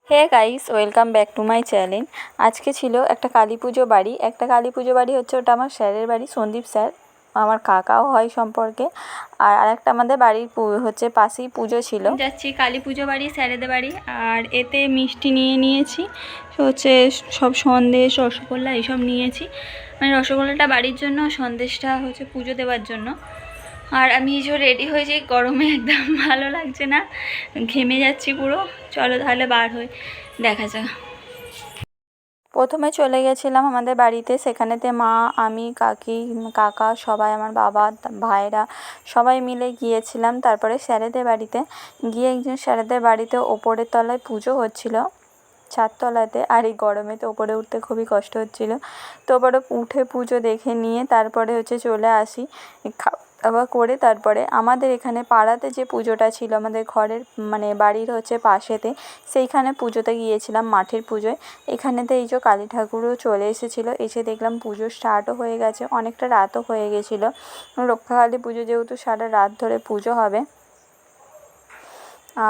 Hey guys, welcome back to my channel. আজকে ছিল একটা কালী পুজো বাড়ি। হচ্ছে ওটা আমার স্যারের বাড়ি, সন্দীপ স্যার আমার কাকাও হয় সম্পর্কে। আর আরেকটা আমাদের বাড়ির হচ্ছে পাশেই পুজো ছিল। যাচ্ছি কালী পুজো বাড়ি, স্যারেদের বাড়ি। আর এতে মিষ্টি নিয়ে নিয়েছি, হচ্ছে সব সন্দেশ, রসগোল্লা এইসব নিয়েছি। মানে রসগোল্লাটা বাড়ির জন্য, সন্দেশটা হচ্ছে পুজো দেওয়ার জন্য। আর আমি এই যে রেডি হয়েছি, গরমে একদম ভালো লাগছে না, ঘেমে যাচ্ছি পুরো। চলো তাহলে বার হয়ে দেখা যাক। প্রথমে চলে গেছিলাম আমাদের বাড়িতে, সেখানেতে মা, আমি, কাকা সবাই, আমার বাবা, ভাইরা সবাই মিলে গিয়েছিলাম। তারপরে স্যারেদের বাড়িতে গিয়ে একজন স্যারেদের বাড়িতে ওপরের তলায় পুজো হচ্ছিল, ছাদতলাতে। আর এই গরমে তো ওপরে উঠতে খুবই কষ্ট হচ্ছিল। তো ওপরে উঠে পুজো দেখে নিয়ে তারপরে হচ্ছে চলে আসি, খাওয়া করে। তারপরে আমাদের এখানে পাড়াতে যে পুজোটা ছিল, আমাদের ঘরের মানে বাড়ির হচ্ছে পাশেতে, সেইখানে পুজোতে গিয়েছিলাম, মাঠের পুজোয়। এখানেতে এই যে কালী ঠাকুরও চলে এসেছিলো। এসে দেখলাম পুজো স্টার্টও হয়ে গেছে, অনেকটা রাতও হয়ে গেছিলো। রক্ষাকালী পুজো যেহেতু সারা রাত ধরে পুজো হবে।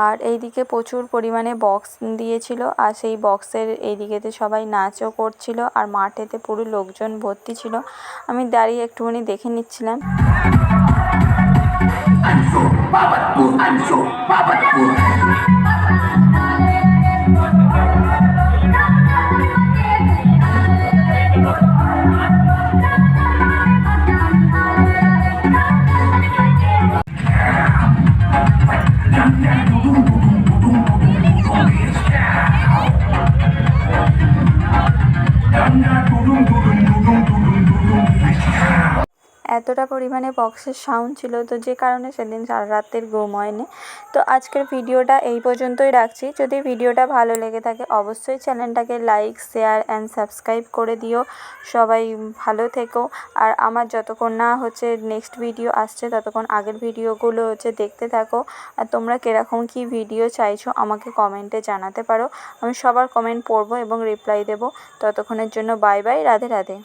আর এইদিকে প্রচুর পরিমাণে বক্স দিয়েছিল, আর সেই বক্সের এইদিকেতে সবাই নাচও করছিল, আর মাঠেতে পুরো লোকজন ভর্তি ছিল। আমি দাঁড়িয়ে একটুখানি দেখে নিচ্ছিলাম। এতটা পরিমাণে বক্সের সাউন্ড ছিল, তো যে কারণে সেদিন সারা রাতের ঘুম হয়নি। তো আজকের ভিডিওটা এই পর্যন্তই রাখছি। যদি ভিডিওটা ভালো লেগে থাকে অবশ্যই চ্যানেলটাকে লাইক, শেয়ার অ্যান্ড সাবস্ক্রাইব করে দিও। সবাই ভালো থেকো। আর আমার যতক্ষণ না হচ্ছে নেক্সট ভিডিও আসছে, ততক্ষণ আগের ভিডিওগুলো হচ্ছে দেখতে থাকো। আর তোমরা কীরকম কী ভিডিও চাইছো আমাকে কমেন্টে জানাতে পারো। আমি সবার কমেন্ট পড়বো এবং রিপ্লাই দেবো। ততক্ষণের জন্য বাই বাই, রাধে রাধে।